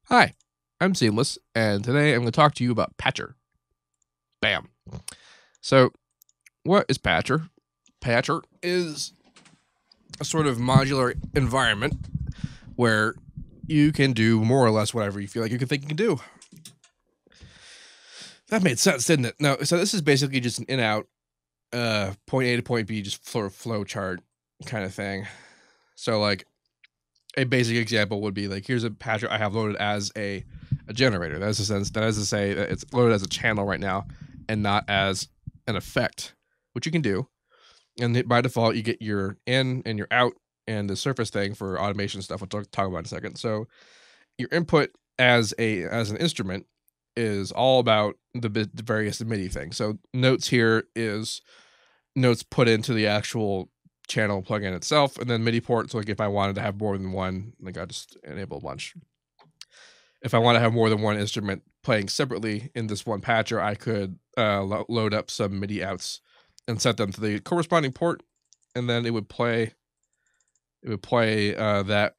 Hi, I'm Seamless, and today I'm going to talk to you about Patcher. Bam. So, what is Patcher? Patcher is a sort of modular environment where you can do more or less whatever you feel like you can do. That made sense, didn't it? No, so this is basically just an in-out, point A to point B, just flow chart kind of thing. So, like, a basic example would be like, here's a Patcher I have loaded as a generator. That is to say that it's loaded as a channel right now and not as an effect, which you can do. And by default, you get your in and your out and the surface thing for automation stuff. We'll talk about in a second. So your input as an instrument is all about the various MIDI things. So notes here is notes put into the actual channel plugin itself, and then MIDI ports. Like if I wanted to have more than one, like I just enable a bunch. If I want to have more than one instrument playing separately in this one patcher, I could load up some MIDI outs and set them to the corresponding port, and then it would play. That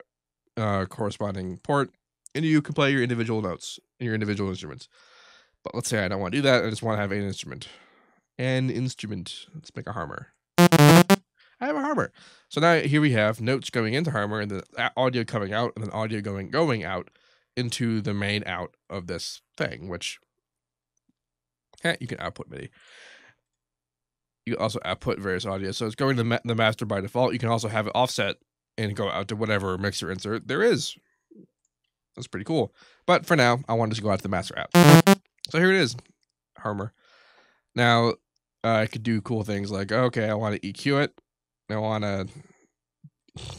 corresponding port, and you can play your individual notes, your individual instruments. But let's say I don't want to do that. I just want to have an instrument. An instrument. Let's make a harmor. I have a harmor. So now here we have notes going into harmor, and the audio coming out, and then audio going out into the main out of this thing, which you can output MIDI. You can also output various audio. So it's going to the master by default. You can also have it offset and go out to whatever mixer insert there is. That's pretty cool. But for now, I wanted to go out to the master app. So here it is, harmor. Now, I could do cool things like, okay, I want to EQ it. I want to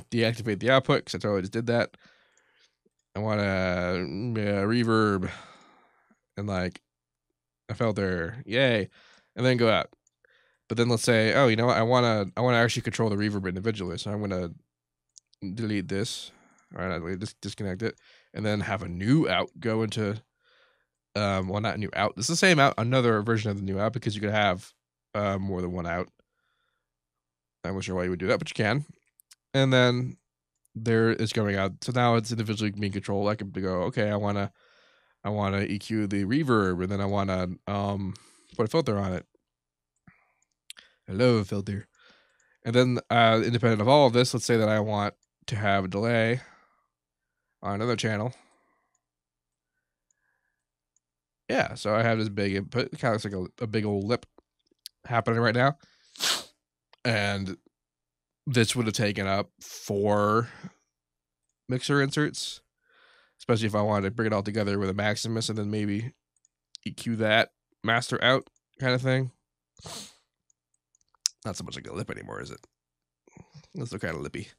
deactivate the output because I totally just did that. I want to reverb and like a filter, yay, and then go out. But then let's say, oh, you know what? I want to actually control the reverb individually. So I'm gonna delete this. All right, disconnect it, and then have a new out go into. Well, not a new out. It's the same out, another version of the new out because you could have more than one out. I'm not sure why you would do that, but you can. And then there is going out. So now it's individually being controlled. I can go, okay, I wanna EQ the reverb, and then I wanna put a filter on it. Hello, filter. And then independent of all of this, let's say that I want to have a delay on another channel. Yeah, so I have this big input. It kind of looks like a big old lip happening right now. And this would have taken up 4 mixer inserts, especially if I wanted to bring it all together with a Maximus and then maybe EQ that master out kind of thing. Not so much like a lip anymore, is it? It's still kind of lippy.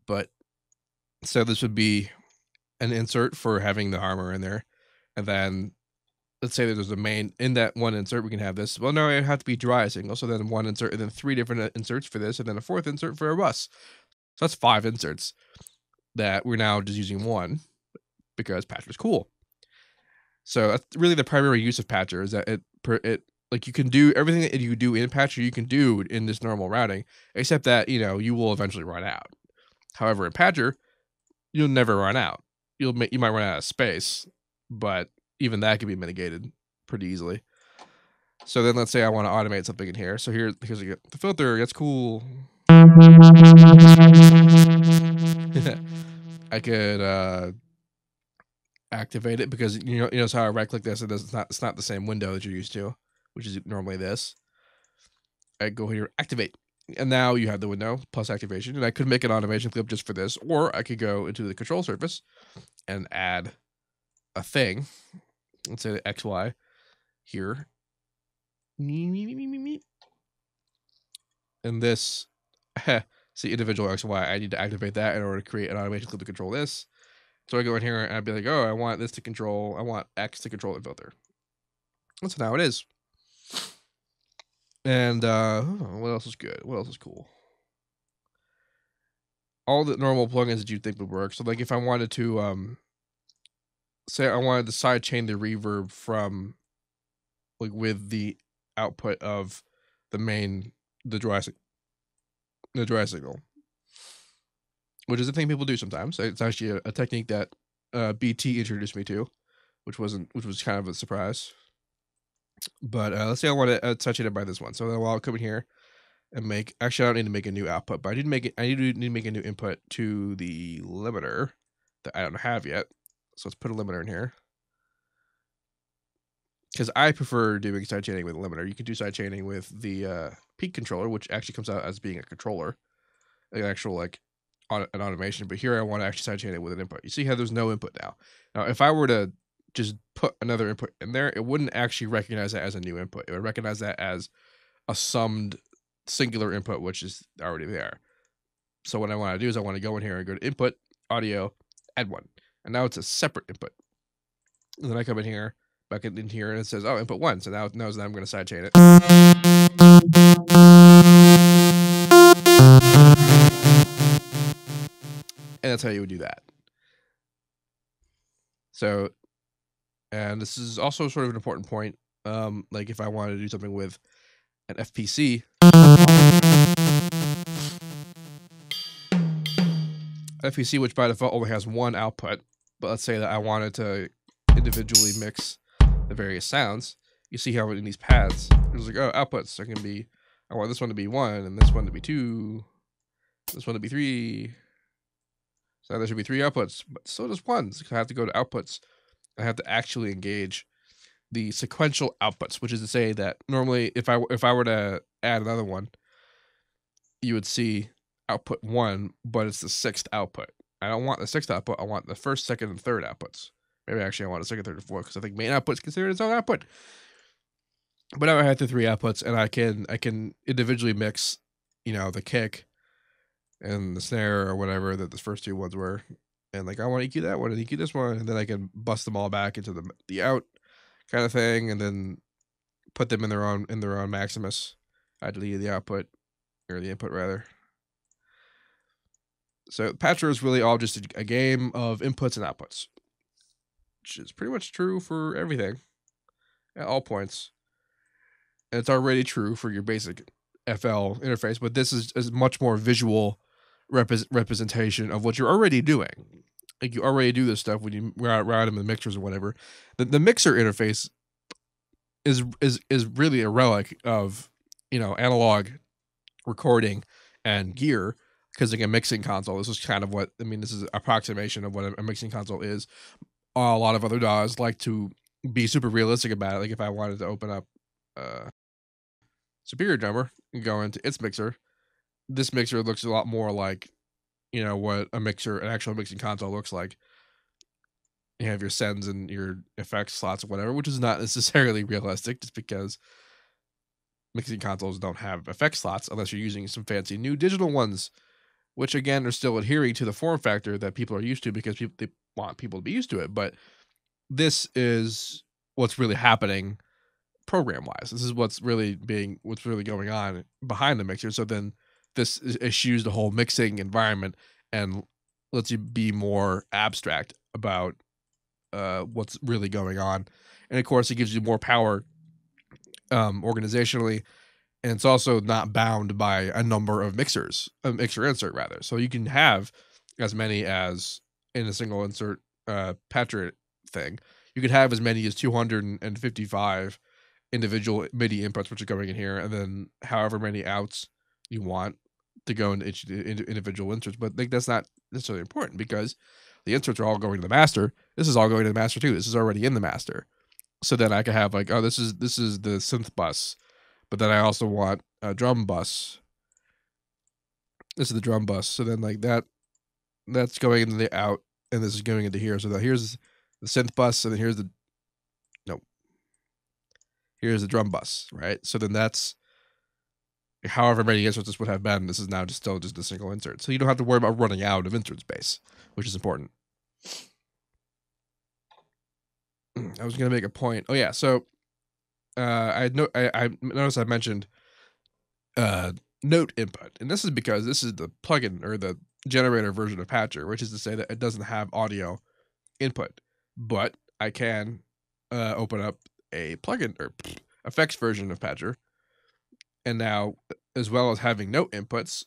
But so this would be an insert for having the harmor in there. And then let's say that there's a main in that one insert, we can have this. Well, no, it have to be dry signal. So then one insert and then 3 different inserts for this, and then a 4th insert for a bus. So that's 5 inserts that we're now just using one because Patcher's cool. So that's really the primary use of Patcher is that it like you can do everything that you do in Patcher, you can do in this normal routing, except that, you will eventually run out. However, in Patcher, you'll never run out. You might run out of space, but even that can be mitigated pretty easily. So then let's say I want to automate something in here. So here's the filter. That's cool. I could activate it because you know how I right click this, it's not the same window that you're used to, which is normally this. I go here, activate, and now you have the window plus activation. And I could make an automation clip just for this, or I could go into the control surface and add a thing. Let's say the XY here. And this, see individual XY, I need to activate that in order to create an automation clip to control this. So I go in here and I'd be like, oh, I want this to control, I want X to control the filter. That's how it is. And what else is good? What else is cool? All the normal plugins that you think would work. So like if I wanted to say I wanted to sidechain the reverb from like with the output of the dry signal, which is a thing people do sometimes. It's actually a technique that BT introduced me to, which was kind of a surprise. But let's say I want to saturate it by this one. So then I'll come in here and make. Actually, I don't need to make a new output, but I need to make it. I need to make a new input to the limiter that I don't have yet. So let's put a limiter in here. Because I prefer doing sidechaining with a limiter. You can do sidechaining with the peak controller, which actually comes out as being a controller, an actual like an automation. But here I want to actually sidechain it with an input. You see how there's no input now. Now, if I were to just put another input in there, it wouldn't actually recognize that as a new input. It would recognize that as a summed singular input, which is already there. So what I want to do is I want to go in here and go to input, audio, add one. And now it's a separate input. And then I come in here, back in here, and it says, oh, input one. So now it knows that I'm going to sidechain it. And that's how you would do that. So, and this is also sort of an important point. Like if I wanted to do something with an FPC, which by default only has one output, but let's say that I wanted to individually mix the various sounds. You see how in these paths, there's like, oh, outputs are going to be, I want this one to be 1, and this one to be 2, this one to be 3. So there should be 3 outputs, but so does 1. So I have to go to outputs. I have to actually engage the sequential outputs, which is to say that normally if I were to add another one, you would see output 1, but it's the 6th output. I don't want the 6th output. I want the 1st, 2nd, and 3rd outputs. Maybe actually I want a 2nd, 3rd, and 4th because I think main output's considered its own output. But now I have the 3 outputs, and I can individually mix, the kick and the snare or whatever that the first 2 ones were, and like I want to EQ that one and EQ this one, and then I can bust them all back into the out kind of thing, and then put them in their own Maximus. I deleted the output or the input rather. So Patcher is really all just a game of inputs and outputs, which is pretty much true for everything at all points. And it's already true for your basic FL interface, but this is much more visual representation of what you're already doing. Like you already do this stuff when you route them in mixers or whatever. The mixer interface is really a relic of analog recording and gear, because like a mixing console, this is kind of what this is an approximation of what a mixing console is. A lot of other DAWs like to be super realistic about it. Like if I wanted to open up Superior Drummer and go into its mixer, this mixer looks a lot more like what an actual mixing console looks like. You have your sends and your effects slots or whatever, which is not necessarily realistic, just because mixing consoles don't have effect slots unless you're using some fancy new digital ones, which again are still adhering to the form factor that people are used to because they want people to be used to it. But this is what's really happening program wise. This is what's really going on behind the mixer. So then this eschews the whole mixing environment and lets you be more abstract about what's really going on. And of course, it gives you more power organizationally, and it's also not bound by a number of mixer insert rather. So you can have as many as in a single insert Patcher thing. You could have as many as 255 individual MIDI inputs which are going in here, and then however many outs you want to go into individual inserts. But like that's not necessarily important because the inserts are all going to the master. This is all going to the master too. This is already in the master. So then I could have like, oh, this is the synth bus, but then I also want a drum bus. This is the drum bus. So then like that's going into the out, and this is going into here. So that here's the synth bus, and then here's the drum bus, right? So then that's however many inserts this would have been. This is now still just a single insert. So you don't have to worry about running out of insert space, which is important. I was going to make a point. Oh yeah. So I noticed I mentioned note input, and this is because this is the plugin or the generator version of Patcher, which is to say that it doesn't have audio input, but I can open up a plugin or effects version of Patcher, and now as well as having note inputs,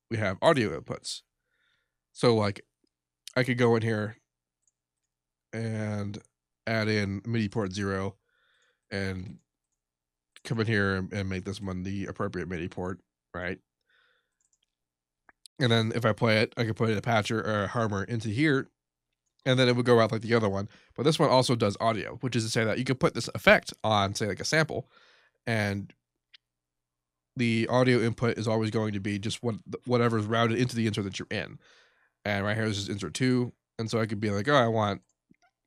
we have audio inputs. So like I could go in here and add in MIDI port 0 and come in here and make this one the appropriate MIDI port, right? And then if I play it, I can put a patcher or a harmer into here, and then it would go out like the other one. But this one also does audio, which is to say that you could put this effect on, say, like a sample, and the audio input is always going to be just whatever's routed into the insert that you're in. And right here is just insert 2, and so I could be like, oh, I want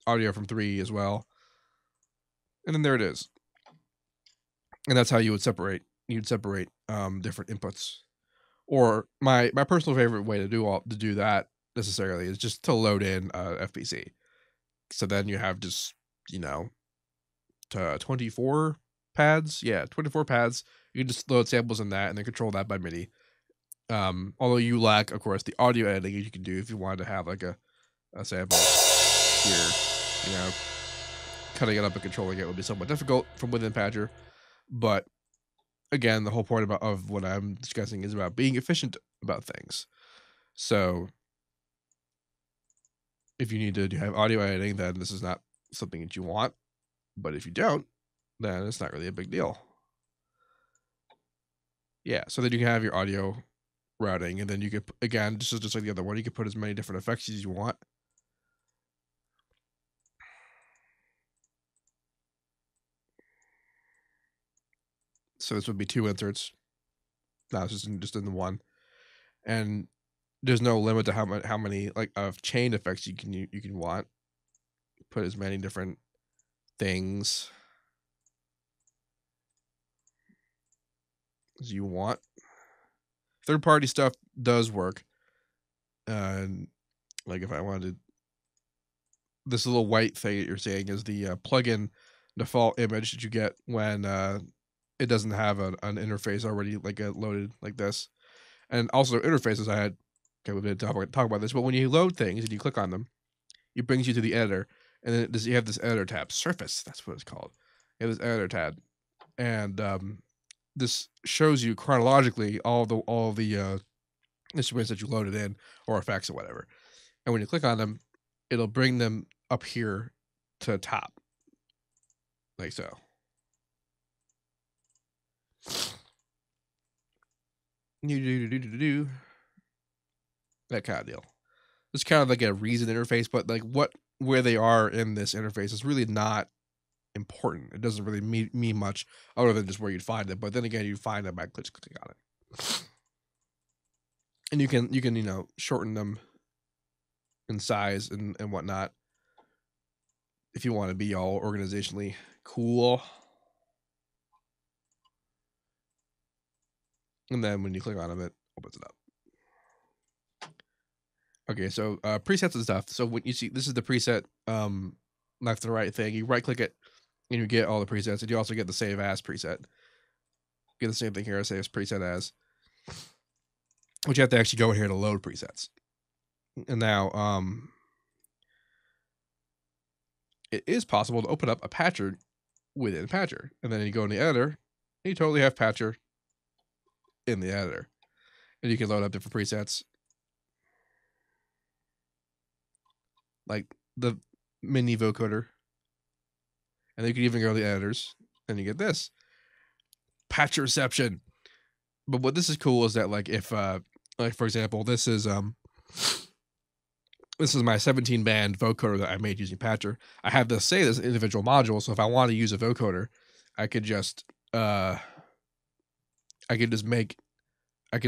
audio from 3 as well, and then there it is. And that's how you would separate. You'd separate different inputs. Or my personal favorite way to do that necessarily is just to load in FPC. So then you have just, you know, 24 pads. Yeah, 24 pads. You can just load samples in that and then control that by MIDI. Although you lack, of course, the audio editing you can do if you wanted to have like a sample here. You know, cutting it up and controlling it would be somewhat difficult from within Patcher. But again, the whole point of what I'm discussing is about being efficient about things. So if you need to have audio editing, then this is not something that you want. But if you don't, then it's not really a big deal. Yeah, so then you can have your audio routing, and then you could, again, just like the other one, you can put as many different effects as you want. So this would be 2 inserts. No, it's just in the one. And there's no limit to how many like of chain effects you can want. Put as many different things as you want. Third-party stuff does work. Like if I wanted this little white thing that you're seeing is the plugin default image that you get when it doesn't have an interface already like loaded like this. And also interfaces, we didn't talk about this, but when you load things and you click on them, it brings you to the editor, and then you have this editor tab, Surface, that's what it's called. You have this editor tab, and this shows you chronologically all the instruments that you loaded in, or effects or whatever. And when you click on them, it'll bring them up here to the top, like so. That kind of deal. It's kind of like a reason interface, but like where they are in this interface is really not important. It doesn't really mean much other than just where you'd find it. But then again, you find them by clicking on it, and you can shorten them in size and whatnot if you want to be all organizationally cool. And then when you click on them, it opens it up. Okay, so presets and stuff. So when you see, this is the preset left and right thing. You right click it and you get all the presets, and you also get the save as preset. Get the same thing here, save preset as, which you have to actually go in here to load presets. And now it is possible to open up a patcher within Patcher, and then you go in the editor and you totally have Patcher in the editor, and you can load up different presets like the mini vocoder, and then you can even go to the editors and you get this Patcherception. But what this is cool is that like if like for example, this is my 17 band vocoder that I made using Patcher. I have to say this individual module, so if I want to use a vocoder, I can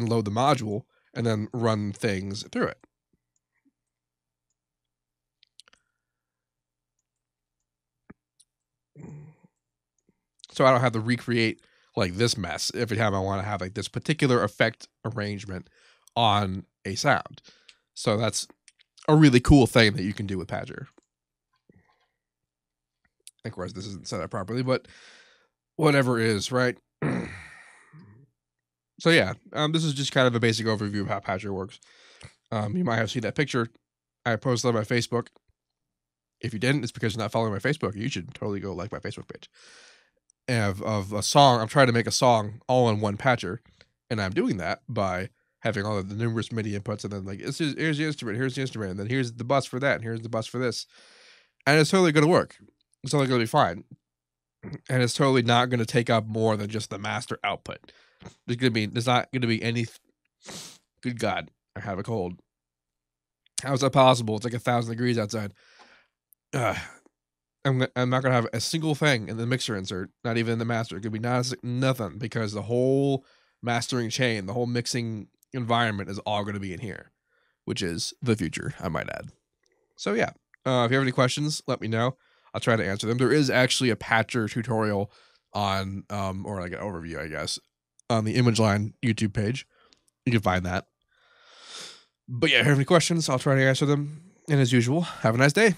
load the module and then run things through it. So I don't have to recreate like this mess every time I want to have like this particular effect arrangement on a sound. So that's a really cool thing that you can do with Patcher. Of course, this isn't set up properly, but whatever is, right? So yeah, this is just kind of a basic overview of how Patcher works. You might have seen that picture I posted on my Facebook. If you didn't, it's because you're not following my Facebook. You should totally go like my Facebook page. Of a song, I'm trying to make a song all in one Patcher, and I'm doing that by having all of the numerous MIDI inputs, and then like here's the instrument, and then here's the bus for that, and here's the bus for this. And it's totally going to work. It's totally going to be fine. And it's totally not going to take up more than just the master output. There's not going to be any. Good God, I have a cold. How is that possible? It's like 1,000 degrees outside. I'm not going to have a single thing in the mixer insert, not even in the master. It could be nothing, because the whole mastering chain, the whole mixing environment is all going to be in here, which is the future, I might add. So yeah, if you have any questions, let me know. I'll try to answer them. There is actually a patcher tutorial on, or like an overview, I guess, on the ImageLine YouTube page. You can find that. But yeah, if you have any questions, I'll try to answer them. And as usual, have a nice day.